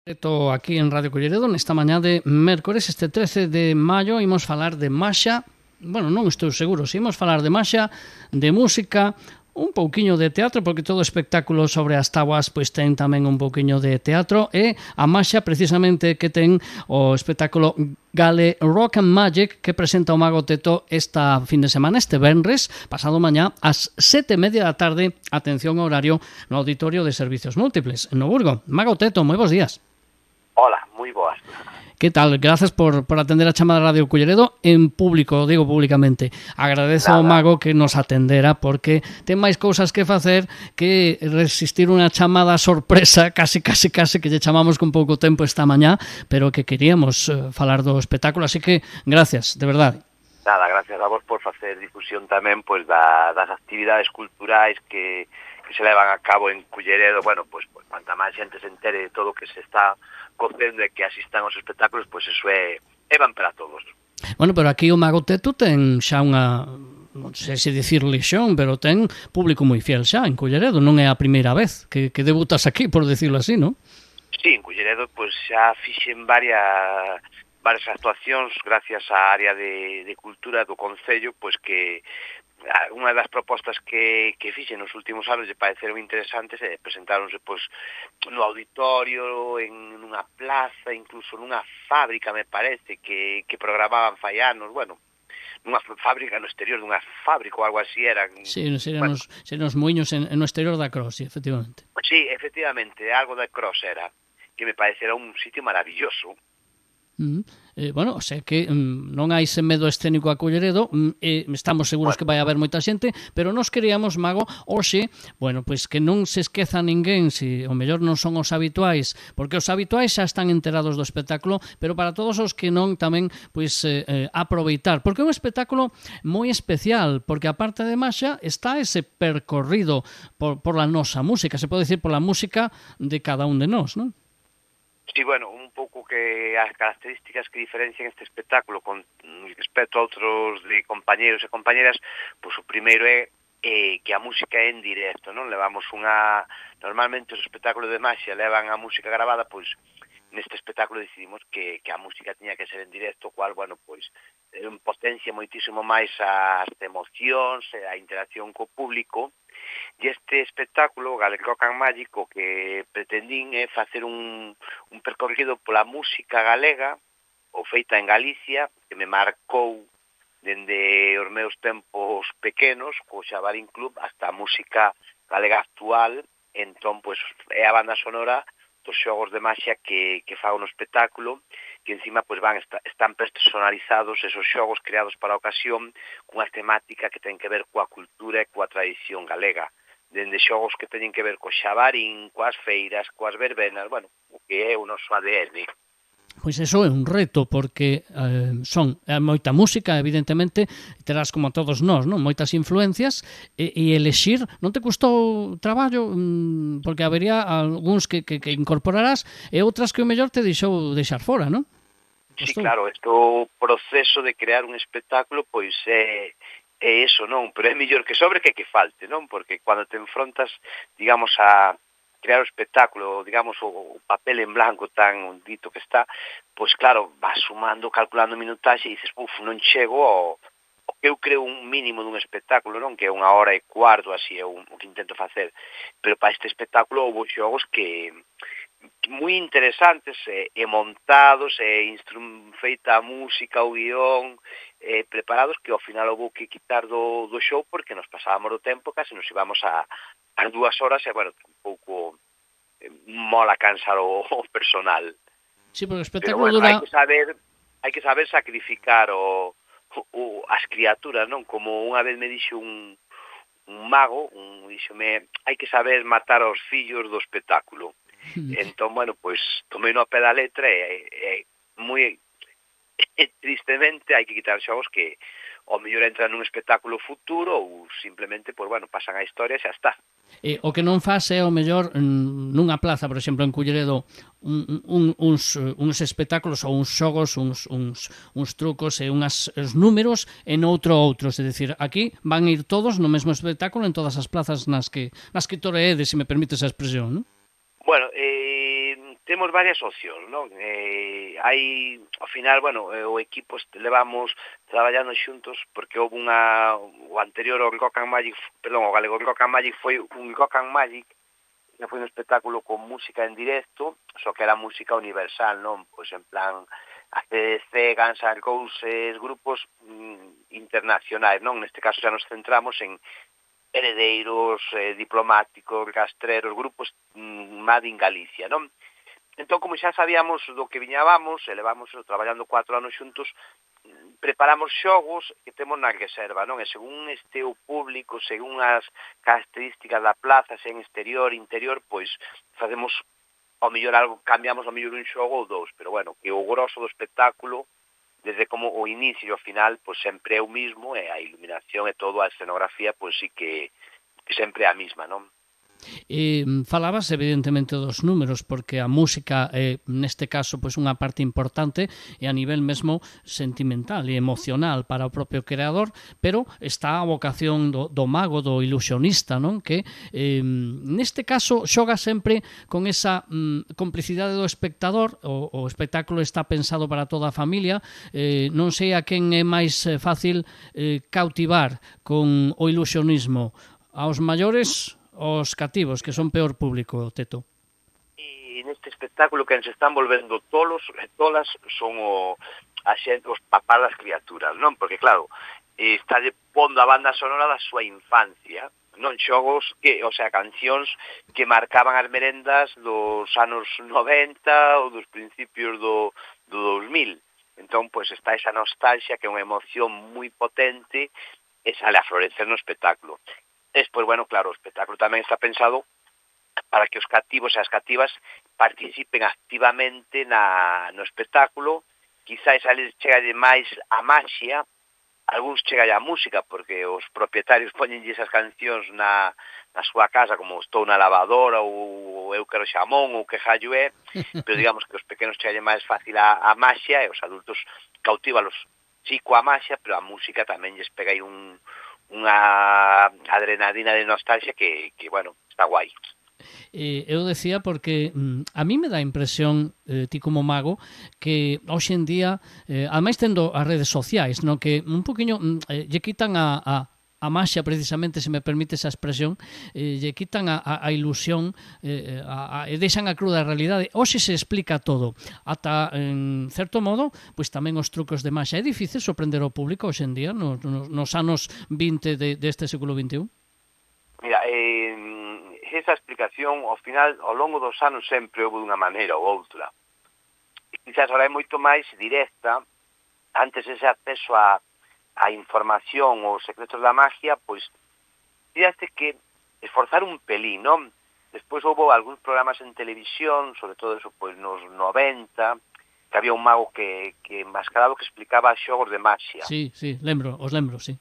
Directo aquí en Radio Culleredo nesta mañá de mércores, este 13 de maio, imos falar de Maxa. Bueno, non estou seguro se imos falar de Maxa, de música, un pouquiño de teatro, porque todo espectáculo sobre as tabuas pois ten tamén un pouquiño de teatro, e a Maxa precisamente que ten o espectáculo Gale Rock and Magic que presenta o Mago Teto esta fin de semana, este venres, pasado mañá, ás 7:30 da tarde, atención ao horario, no Auditorio de Servicios Múltiples, no Burgo. Mago Teto, moi bons días. Hola, moi boas. Que tal? Gracias por atender a chamada de Radio Culleredo en público, digo públicamente. Agradezo ao Mago que nos atendera porque ten máis cousas que facer que resistir unha chamada sorpresa, casi que lle chamamos con pouco tempo esta mañá, pero que queríamos falar do espectáculo, así que gracias, de verdade. Nada, gracias a vos por facer difusión tamén pois das actividades culturais que se levan a cabo en Culleredo. Bueno, pois cuanta máis xente se entere de todo o que se está cocendo e que asistan aos espectáculos, pois eso é van para todos. Bueno, pero aquí o Mago Teto ten xa unha, non sei se dicir lixón, pero ten público moi fiel xa en Culleredo, non é a primeira vez que debutas aquí, por decirlo así, non? Sí, en Culleredo pois xa fixen varias actuacións gracias á área de cultura do Concello, pois que unha das propostas que fixen nos últimos anos lle pareceron interesantes e presentáronse pois no auditorio, en unha plaza, incluso nunha fábrica, me parece, que programaban fai anos, bueno, nunha fábrica no exterior dunha fábrica ou algo así era. Sí, serían os muiños no exterior da Cross, sí, efectivamente. Sí, efectivamente, algo da Cross era, que me parecera un sitio maravilloso. Bueno, o sea que non hai ese medo escénico a Culleredo, estamos seguros que vai haber moita xente, pero nos queríamos, Mago, hoxe, bueno, pois que non se esqueza ninguén, se o mellor non son os habituais, porque os habituais xa están enterados do espectáculo, pero para todos os que non tamén, pois aproveitar, porque é un espectáculo moi especial, porque aparte de Maxa está ese percorrido por la nosa música, se pode dicir por la música de cada un de nós, non? Sí, bueno, un pouco que as características que diferencian este espectáculo con respecto a outros de compañeros e compañeras, pois o primeiro é que a música é en directo, non? Levamos normalmente os espectáculos de Maxia levan a música gravada, pois neste espectáculo decidimos que a música tiña que ser en directo, cual, bueno, pois potencia moitísimo máis as emocións e a interacción co público. E este espectáculo, Gale Rock and Magic, o que pretendín é facer un percorrido pola música galega, ou feita en Galicia, que me marcou dende os meus tempos pequenos, co Xabarín Club, hasta a música galega actual. Entón, pois, é a banda sonora dos xogos de Maxia que fago no espectáculo, que encima pois están personalizados esos xogos creados para a ocasión cunha temática que ten que ver coa cultura e coa tradición galega, dende xogos que teñen que ver co xabarín, coas feiras, coas verbenas, bueno, o que é o noso ADN. Pois eso é un reto, porque son moita música, evidentemente, terás como a todos nós, non? Moitas influencias, e elexir, non te custou traballo, porque habería algúns que incorporarás e outras que o mellor te deixou deixar fora, non? Sí, claro, o proceso de crear un espectáculo, pois é eso, non? Pero é mellor que sobre que falte, non? Porque cando te enfrontas, digamos, a crear o espectáculo, digamos, o papel en blanco tan dito que está, pois claro, vas sumando, calculando minutaxe e dices, non chego ao que eu creo un mínimo dun espectáculo, non? Que é 1h15, así é o que intento facer. Pero para este espectáculo houve xogos que moi interesantes e montados e feita a música, o guión, preparados, que ao final houve que quitar do show porque nos pasábamos do tempo, case nos íbamos a 2 horas e, bueno, un pouco mola cansar o personal. Sí, porque o espectáculo dura... hai que saber sacrificar as criaturas, non? Como unha vez me dixo un mago, díxome, hai que saber matar aos fillos do espectáculo. Entón, bueno, pois tomei no pé da letra e moi tristemente hai que quitar xogos que ao mellor entran nun espectáculo futuro ou simplemente, pois, bueno, pasan a historia e xa está. O que non faz é, ao mellor, nunha plaza, por exemplo, en Culleredo, uns espectáculos ou uns xogos, uns trucos e uns números e noutro outros. É dicir, aquí van ir todos no mesmo espectáculo en todas as plazas nas que toreedes, se me permites a expresión, non? Bueno, temos varias opcións, non? Hai, ao final, bueno, o equipo levamos traballando xuntos porque houve o anterior, o Rock and Magic, perdón, o Galego Rock and Magic foi un Rock and Magic, que foi un espectáculo con música en directo, só que era música universal, non? Pois en plan, ACDC, Guns N' Roses, grupos internacionais, non? Neste caso xa nos centramos en Heredeiros, Diplomáticos, Rastreros, grupos Made in Galicia, non? Entón, como xa sabíamos do que viñábamos, e levamos traballando 4 anos xuntos, preparamos xogos que temos na reserva, non? E según este o público, según as características da plaza, se en exterior, interior, pois facemos ao mellor algo, cambiamos ao mellor un xogo ou dous, pero bueno, que o grosso do espectáculo, desde como o inicio e o final, pois sempre é o mismo, e a iluminación e todo, a escenografía, pois sí que sempre é a mesma, non? Falabas evidentemente dos números, porque a música é neste caso pois unha parte importante e a nivel mesmo sentimental e emocional para o propio creador, pero está a vocación do mago, do ilusionista, non? Que neste caso xoga sempre con esa complicidade do espectador. O espectáculo está pensado para toda a familia, non sei a quen é máis fácil cautivar con o ilusionismo, aos maiores, os cativos, que son peor público, Teto. E neste espectáculo que se están volvendo tolos e tolas son os papás das criaturas, non? Porque claro, está de pondo a banda sonora da súa infancia, non? Xogos que, o sea, cancións que marcaban as merendas dos anos 90 ou dos principios do 2000. Entón, pois está esa nostalgia que é unha emoción moi potente e sale a florecer no espectáculo. Despois, bueno, claro, o espectáculo tamén está pensado para que os cativos e as cativas participen activamente no espectáculo. Quizás a eles chega máis a maxia, algúns chega a música, porque os propietarios poñenlle esas cancións na súa casa, como estou na lavadora, ou eu quero xamón, ou que jallo é, pero digamos que os pequenos chega máis fácil a maxia, e os adultos cautívalos sí coa maxia, pero a música tamén lles pega aí unha adrenalina de nostalgia que bueno, está guai. Eu decía porque a mí me dá a impresión, ti como mago, que hoxe en día, ademais tendo as redes sociais, no que un poquinho lle quitan a maxia, precisamente, se me permite esa expresión, lle quitan a ilusión e deixan a cruda realidade. Hoxe se explica todo, ata, en certo modo, pois tamén os trucos de maxia. É difícil sorprender ao público hoxe en día, nos anos 20 deste século XXI? Mira, esa explicación, ao final, ao longo dos anos sempre houve unha maneira ou outra. Quizás ahora é moito máis directa. Antes ese acceso a información ou os secretos da magia, pois, fíjate que esforzar un pelín, non? Despois houve algúns programas en televisión, sobre todo eso, pois, nos 90, que había un mago que enmascarado que explicaba xogos de magia. Sí, os lembro, sí.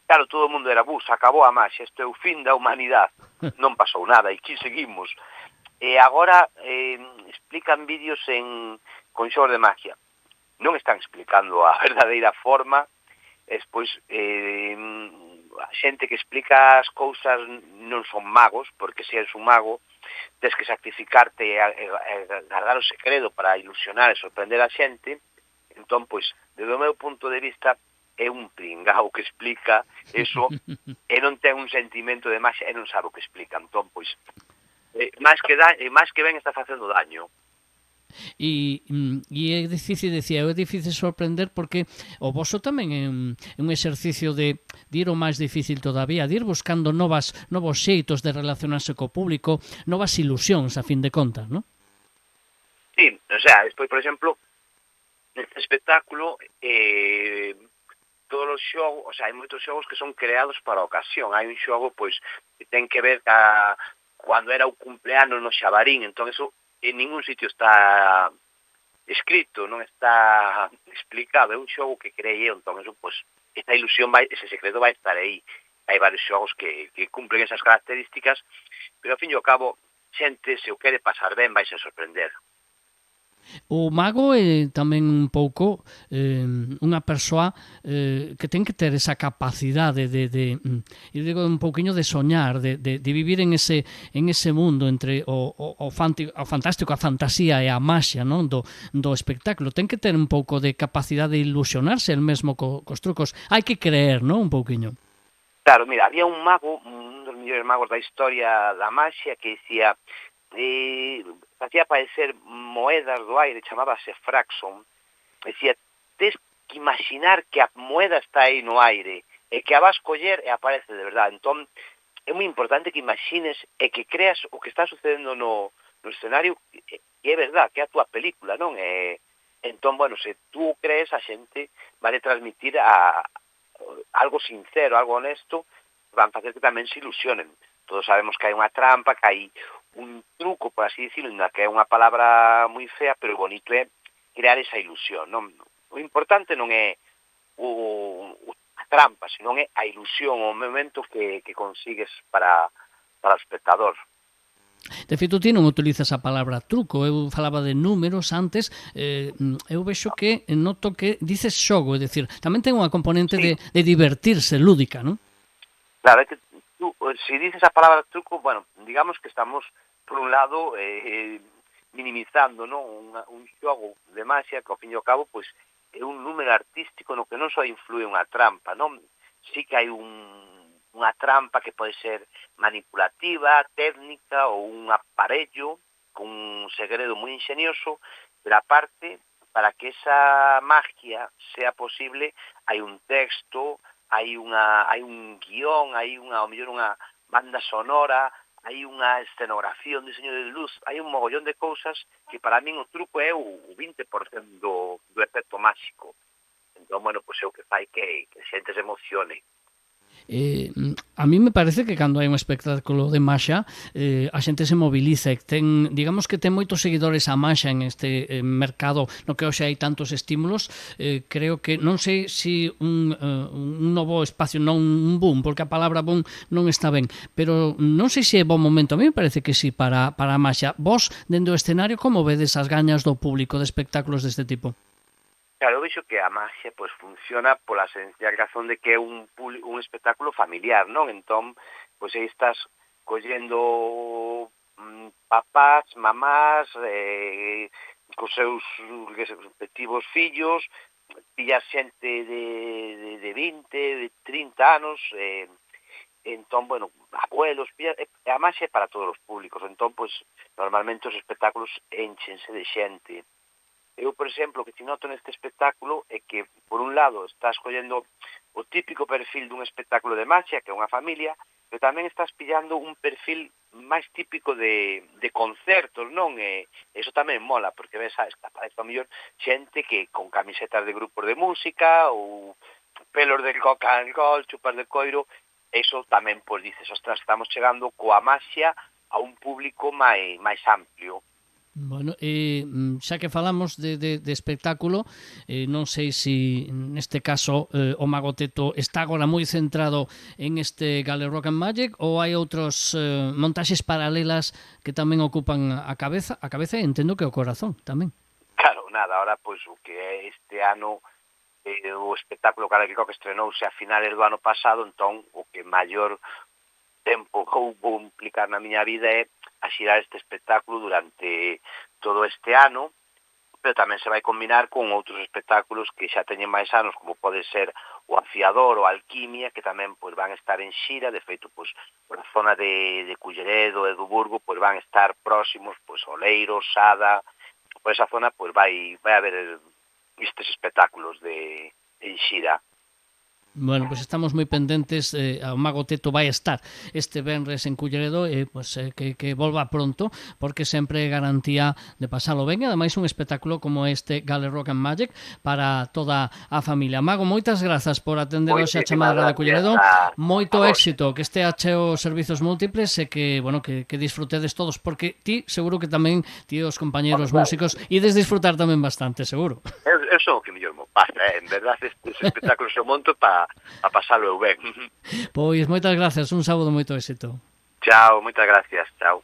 Claro, todo o mundo era, acabou a magia, isto é o fin da humanidade. Non pasou nada, e aquí seguimos. E agora explican vídeos con xogos de magia. Non están explicando a verdadeira forma. Despois, a xente que explica as cousas non son magos, porque se eres un mago, tens que sacrificarte e guardar o segredo para ilusionar e sorprender a xente. Entón, pois, desde o meu punto de vista, é un pringao que explica eso e non ten un sentimento de magia e non sabe o que explica. Entón, pois, máis que ben está facendo daño. E é difícil, decía, é difícil sorprender porque o voso tamén é un exercicio de ir o máis difícil todavía, de ir buscando novos xeitos de relacionarse co público, novas ilusións, a fin de contas, non? Sí, o sea, despois, por exemplo, neste espectáculo, todos os xogos, o sea, hai moitos xogos que son creados para a ocasión. Hai un xogo, pois, que ten que ver cando era o cumpleanos no Xabarín, entón eso en ningún sitio está escrito, non está explicado, é un xogo que creei eu, entón eso, pois, esta ilusión ese secreto vai estar aí. Hai varios xogos que cumplen esas características, pero ao fin e ao cabo, xente, se o quere pasar ben, vai se sorprender. O mago é tamén un pouco unha persoa que ten que ter esa capacidade eu digo un pouquiño de soñar, de vivir en ese mundo entre o fantástico, a fantasía e a maxia, non, do espectáculo. Ten que ter un pouco de capacidade de ilusionarse el mesmo cos trucos. Hai que creer, non, un pouquiño. Claro, mira, había un mago, un dos mellores magos da historia da maxia, que dicía facía aparecer moedas do aire, chamábase Fraxon. Decía, tes que imaginar que a moeda está aí no aire e que a vas coller e aparece de verdade. Entón, é moi importante que imagines e que creas o que está sucedendo no escenario, que é verdade, que é a túa película, non? Entón, bueno, se tú crees, a xente vai transmitir algo sincero, algo honesto, van facer que tamén se ilusionen. Todos sabemos que hai unha trampa, que hai un truco, por así decirlo, que é unha palabra moi fea, pero o bonito é crear esa ilusión, non? O importante non é a trampa, senón é a ilusión, o momento que consigues para o espectador. De feito, ti non utilizas a palabra truco, eu falaba de números antes, eu vexo que noto que dices xogo, é dicir, tamén ten unha componente Sí. de divertirse, lúdica, non? Claro, é que tú, se dices a palabra truco, bueno, digamos que estamos, por un lado, minimizando, non, un xogo de maxia que, ao fin e ao cabo, pois, é un número artístico no que non só influe unha trampa, non? Sí que hai unha trampa que pode ser manipulativa, técnica ou un aparello con un segredo moi ingenioso, pero aparte, para que esa magia sea posible, hai un texto, hai un guión, hai ao mellor unha banda sonora, hai unha escenografía, un diseño de luz, hai un mogollón de cousas que para min o truco é o 20% do efecto máxico. Entón, bueno, pois é o que fai que a xente se emocione. A mí me parece que cando hai un espectáculo de maxia a xente se moviliza e ten, digamos que ten moitos seguidores a maxia en este mercado no que hoxe hai tantos estímulos. Creo que non sei se un novo espacio, non un boom, porque a palabra boom non está ben, pero non sei se é bon momento. A mí me parece que sí para a maxia. Vos, dende o escenario, como vedes as gañas do público de espectáculos deste tipo? Claro, eu vexo que a maxia pois funciona pola sencilla razón de que é un espectáculo familiar, non? Entón, pois aí estás collendo papás, mamás, cos seus respectivos fillos, pillas xente de 20, de 30 anos, entón, bueno, abuelos, a maxia é para todos os públicos, entón, pois, normalmente os espectáculos énchense de xente. Eu, por exemplo, o que te noto neste espectáculo é que, por un lado, estás collendo o típico perfil dun espectáculo de maxia, que é unha familia, pero tamén estás pillando un perfil máis típico de concertos, non? E iso tamén mola, porque ves, aparece ao mellor xente que con camisetas de grupos de música ou pelos de coca and roll, chupas de coiro, iso tamén, pois, dices, ostras, estamos chegando coa maxia a un público máis amplio. Bueno, xa que falamos de espectáculo, non sei se neste caso o Mago Teto está agora moi centrado en este Gale Rock and Magic ou hai outros montaxes paralelas que tamén ocupan a cabeza e entendo que o corazón tamén. Claro, nada, ahora pois o que é este ano o espectáculo Gale Rock estrenouse a finales do ano pasado, entón o que maior tempo vou implicar na miña vida é a xirar este espectáculo durante todo este ano, pero tamén se vai combinar con outros espectáculos que xa teñen máis anos, como pode ser o Afiador ou Alquimia, que tamén pois van estar en xira. De feito, pois por a zona de Culleredo e do Burgo, pois van estar próximos, pois Oleiro, Sada, por esa zona pois vai haber estes espectáculos en xira. Bueno, pues estamos moi pendentes, o Mago Teto vai estar este venres en Culleredo e pues, que volva pronto, porque sempre é garantía de pasalo ben, e ademais un espectáculo como este Gale Rock and Magic para toda a familia. Mago, moitas grazas por atender hoxe a chamada de Culleredo, moito éxito, que estea cheo servizos múltiples e que, bueno, que disfrutedes todos, porque ti seguro que tamén ti os compañeros músicos ides disfrutar tamén bastante, seguro. Eu son o que mellor mo pasa, en verdade estes espectáculos eu monto para pasalo eu ben. Pois moitas grazas, un sábado moito éxito. Chao, moitas gracias, chao.